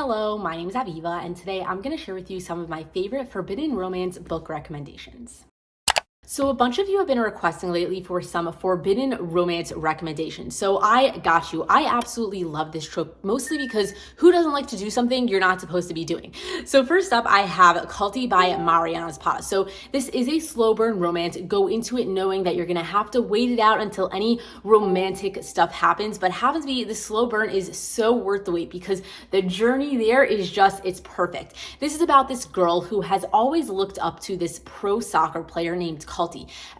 Hello, my name is Aviva, and today I'm going to share with you some of my favorite forbidden romance book recommendations. So a bunch of you have been requesting lately for some forbidden romance recommendations. So I got you. I absolutely love this trope, mostly because who doesn't like to do something you're not supposed to be doing? So first up, I have Culty by Mariana's Pause. So this is a slow burn romance. Go into it knowing that you're gonna have to wait it out until any romantic stuff happens, but happens to be the slow burn is so worth the wait because the journey there is just, it's perfect. This is about this girl who has always looked up to this pro soccer player named Culty.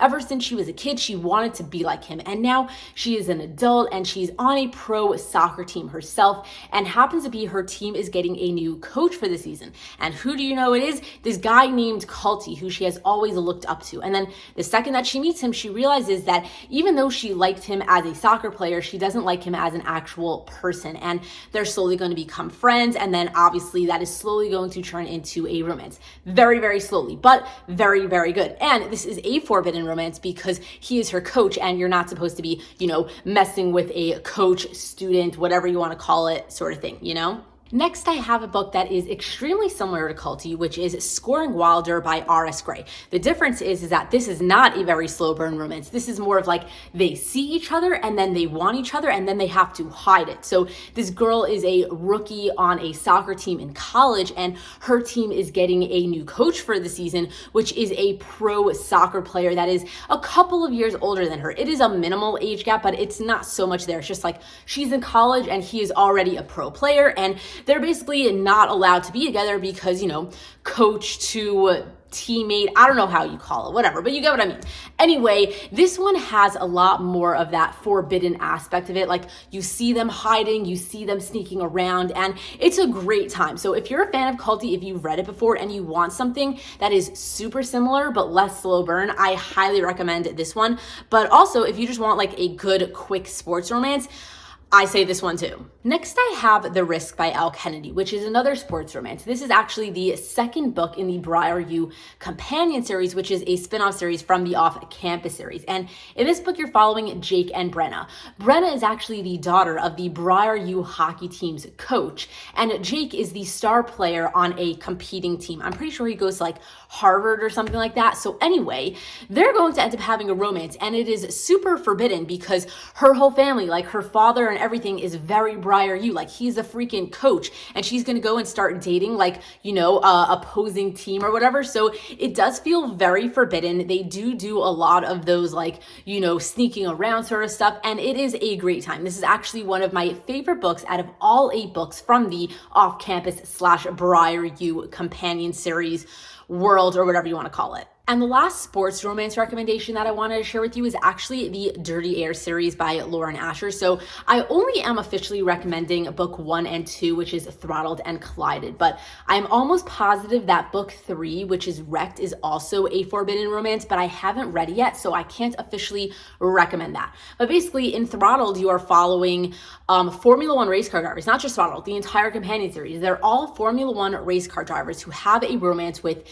Ever since she was a kid, she wanted to be like him. And now she is an adult and she's on a pro soccer team herself, and happens to be her team is getting a new coach for the season. And who do you know it is? This guy named Culty, who she has always looked up to. And then the second that she meets him, she realizes that even though she liked him as a soccer player, she doesn't like him as an actual person. And they're slowly going to become friends. And then obviously that is slowly going to turn into a romance. Very, very slowly, but very, very good. And this is a forbidden romance because he is her coach and you're not supposed to be, messing with a coach, student, whatever you want to call it, sort of thing. Next, I have a book that is extremely similar to Culty, which is Scoring Wilder by R.S. Gray. The difference is that this is not a very slow burn romance. This is more of like they see each other and then they want each other and then they have to hide it. So this girl is a rookie on a soccer team in college and her team is getting a new coach for the season, which is a pro soccer player that is a couple of years older than her. It is a minimal age gap, but it's not so much there. It's just like she's in college and he is already a pro player, and they're basically not allowed to be together because, coach to teammate, I don't know how you call it, whatever, but you get what I mean. Anyway, this one has a lot more of that forbidden aspect of it. Like you see them hiding, you see them sneaking around, and it's a great time. So if you're a fan of Culty, if you've read it before and you want something that is super similar but less slow burn, I highly recommend this one. But also if you just want like a good, quick sports romance, I say this one too. Next, I have The Risk by Elle Kennedy, which is another sports romance. This is actually the second book in the Briar U companion series, which is a spin-off series from the Off-Campus series. And in this book, you're following Jake and Brenna. Brenna is actually the daughter of the Briar U hockey team's coach, and Jake is the star player on a competing team. I'm pretty sure he goes to like Harvard or something like that. So anyway, they're going to end up having a romance, and it is super forbidden because her whole family, like her father and everything, is very Briar U. Like he's a freaking coach, and she's gonna go and start dating like, opposing team or whatever. So it does feel very forbidden. They do a lot of those like, sneaking around sort of stuff, and it is a great time. This is actually one of my favorite books out of all 8 books from the Off-Campus / Briar U companion series world, or whatever you want to call it. And the last sports romance recommendation that I wanted to share with you is actually the Dirty Air series by Lauren Asher. So I only am officially recommending book 1 and 2, which is Throttled and Collided, but I'm almost positive that book 3, which is Wrecked, is also a forbidden romance, but I haven't read it yet, so I can't officially recommend that. But basically in Throttled, you are following Formula One race car drivers, not just Throttled, the entire companion series. They're all Formula One race car drivers who have a romance with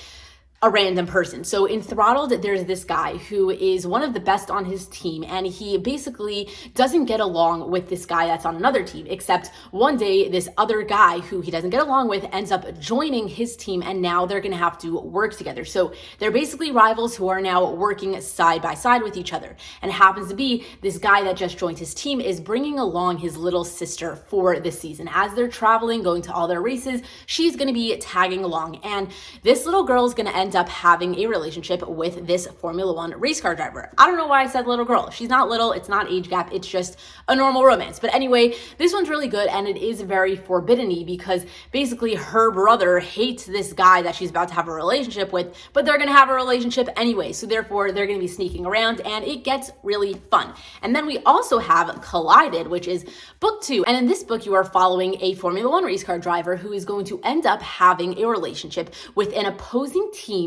a random person. So in Throttled, there's this guy who is one of the best on his team, and he basically doesn't get along with this guy that's on another team, except one day this other guy who he doesn't get along with ends up joining his team, and now they're gonna have to work together. So they're basically rivals who are now working side by side with each other. And it happens to be this guy that just joined his team is bringing along his little sister for this season. As they're traveling, going to all their races, she's gonna be tagging along, and this little girl is gonna end up having a relationship with this Formula One race car driver. I don't know why I said little girl. She's not little, it's not age gap, it's just a normal romance. But anyway, this one's really good, and it is very forbidden-y because basically her brother hates this guy that she's about to have a relationship with, but they're gonna have a relationship anyway, so therefore they're gonna be sneaking around, and it gets really fun. And then we also have Collided, which is book 2, and in this book you are following a Formula One race car driver who is going to end up having a relationship with an opposing team's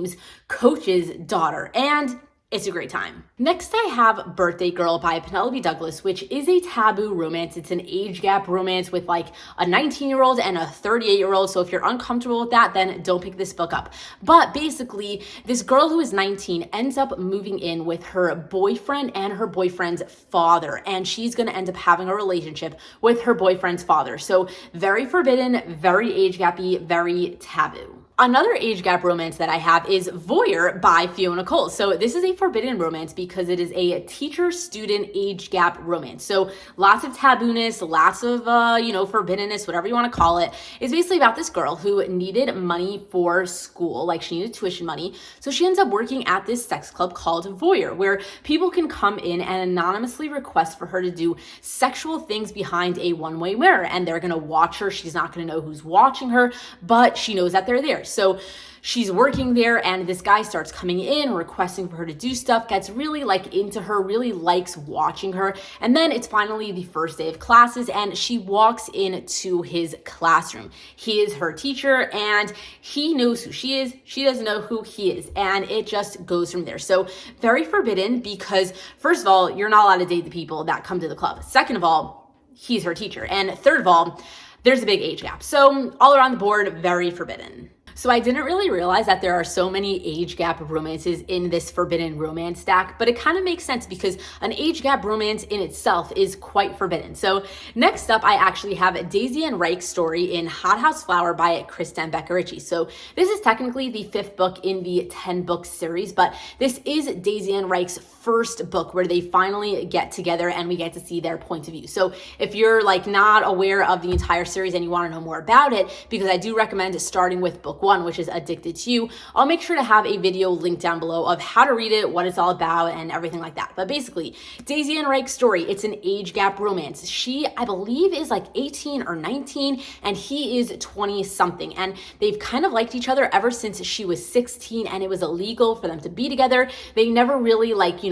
coach's daughter. And It's a great time. Next, I have Birthday Girl by Penelope Douglas, which is a taboo romance. It's an age gap romance with like a 19-year-old and a 38-year-old. So if you're uncomfortable with that, then don't pick this book up. But basically, this girl who is 19 ends up moving in with her boyfriend and her boyfriend's father. And she's going to end up having a relationship with her boyfriend's father. So very forbidden, very age gappy, very taboo. Another age gap romance that I have is Voyeur by Fiona Cole. So this is a forbidden romance because it is a teacher-student age gap romance. So lots of tabooness, lots of, forbiddenness, whatever you want to call it. It's basically about this girl who needed money for school, like she needed tuition money. So she ends up working at this sex club called Voyeur, where people can come in and anonymously request for her to do sexual things behind a one-way mirror. And they're going to watch her. She's not going to know who's watching her, but she knows that they're there. So she's working there and this guy starts coming in, requesting for her to do stuff, gets really like into her, really likes watching her. And then it's finally the first day of classes and she walks into his classroom. He is her teacher and he knows who she is. She doesn't know who he is. And it just goes from there. So very forbidden because first of all, you're not allowed to date the people that come to the club. Second of all, he's her teacher. And third of all, there's a big age gap. So all around the board, very forbidden. So I didn't really realize that there are so many age gap romances in this forbidden romance stack, but it kind of makes sense because an age gap romance in itself is quite forbidden. So next up, I actually have Daisy and Reich's story in Hot House Flower by Kristen Becker-Ritchie. So this is technically the 5th book in the 10-book series, but this is Daisy and Reich's first book where they finally get together and we get to see their point of view. So if you're like not aware of the entire series and you want to know more about it, because I do recommend starting with book 1, which is Addicted to You, I'll make sure to have a video linked down below of how to read it, what it's all about, and everything like that. But basically, Daisy and Reich's story, it's an age gap romance. She, I believe, is like 18 or 19, and he is 20 something. And they've kind of liked each other ever since she was 16, and it was illegal for them to be together. They never really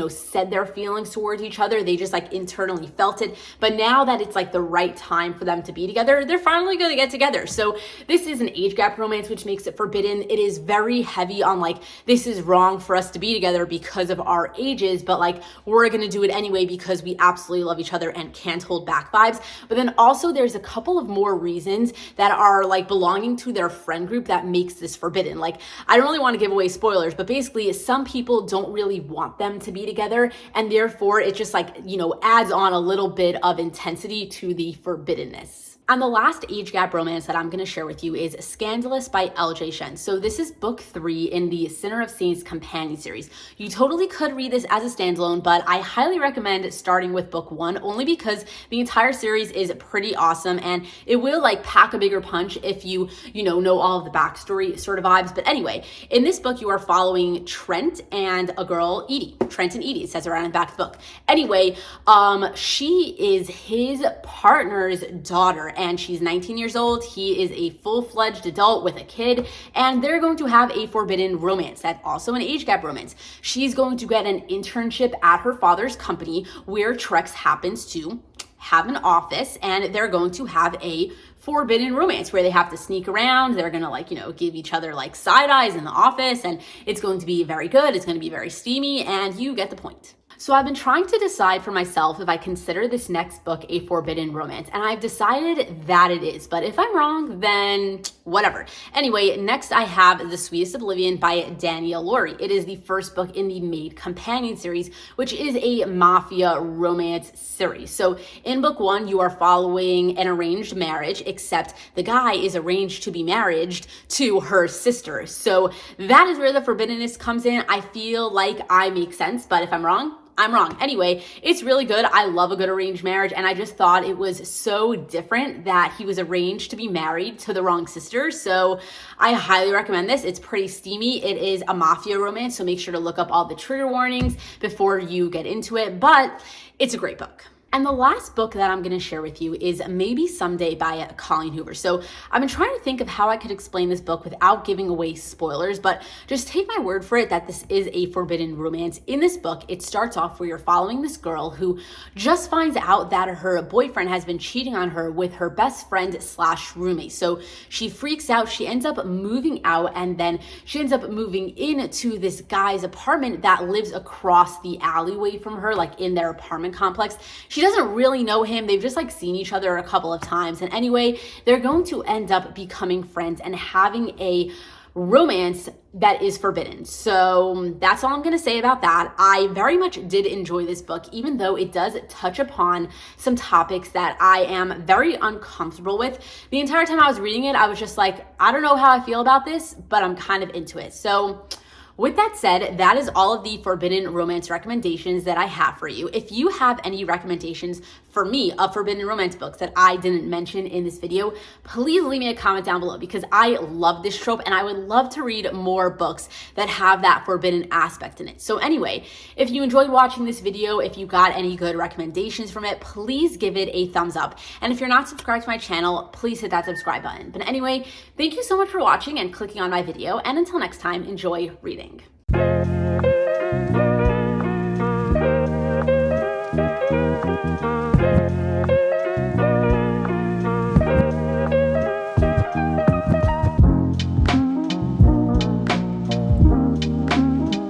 said their feelings towards each other. They just like internally felt it. But now that it's like the right time for them to be together, they're finally going to get together. So this is an age gap romance, which makes it forbidden. It is very heavy on like, this is wrong for us to be together because of our ages, but like we're going to do it anyway because we absolutely love each other and can't hold back vibes. But then also there's a couple of more reasons that are like belonging to their friend group that makes this forbidden. Like, I don't really want to give away spoilers, but basically some people don't really want them to be together, and therefore it just adds on a little bit of intensity to the forbiddenness. And the last age gap romance that I'm going to share with you is Scandalous by L.J. Shen. So this is book 3 in the Sinner of Saints companion series. You totally could read this as a standalone, but I highly recommend starting with book 1 only because the entire series is pretty awesome and it will like pack a bigger punch if you know all of the backstory sort of vibes. But anyway, in this book, you are following Trent and a girl, Edie. Trent and Edie, it says around in the back of the book. Anyway, she is his partner's daughter. And she's 19 years old. He is a full-fledged adult with a kid, and they're going to have a forbidden romance. That's also an age gap romance. She's going to get an internship at her father's company where Trex happens to have an office, and they're going to have a forbidden romance where they have to sneak around. They're going to give each other like side eyes in the office, and it's going to be very good. It's going to be very steamy, and you get the point. So I've been trying to decide for myself if I consider this next book a forbidden romance, and I've decided that it is, but if I'm wrong, then whatever. Anyway, next I have The Sweetest Oblivion by Danielle Laurie. It is the first book in the Maid Companion series, which is a mafia romance series. So in book 1, you are following an arranged marriage, except the guy is arranged to be married to her sister. So that is where the forbiddenness comes in. I feel like I make sense, but if I'm wrong, I'm wrong. Anyway, it's really good. I love a good arranged marriage, and I just thought it was so different that he was arranged to be married to the wrong sister. So I highly recommend this. It's pretty steamy. It is a mafia romance, so make sure to look up all the trigger warnings before you get into it, but it's a great book. And the last book that I'm going to share with you is Maybe Someday by Colleen Hoover. So I've been trying to think of how I could explain this book without giving away spoilers, but just take my word for it that this is a forbidden romance. In this book, it starts off where you're following this girl who just finds out that her boyfriend has been cheating on her with her best friend slash roommate. So she freaks out. She ends up moving out, and then she ends up moving into this guy's apartment that lives across the alleyway from her, like in their apartment complex. She doesn't really know him. They've just like seen each other a couple of times. And anyway, they're going to end up becoming friends and having a romance that is forbidden. So that's all I'm going to say about that. I very much did enjoy this book, even though it does touch upon some topics that I am very uncomfortable with. The entire time I was reading it, I was just like, I don't know how I feel about this, but I'm kind of into it. So with that said, that is all of the forbidden romance recommendations that I have for you. If you have any recommendations for me of forbidden romance books that I didn't mention in this video, please leave me a comment down below, because I love this trope and I would love to read more books that have that forbidden aspect in it. So anyway, if you enjoyed watching this video, if you got any good recommendations from it, please give it a thumbs up. And if you're not subscribed to my channel, please hit that subscribe button. But anyway, thank you so much for watching and clicking on my video. And until next time, enjoy reading.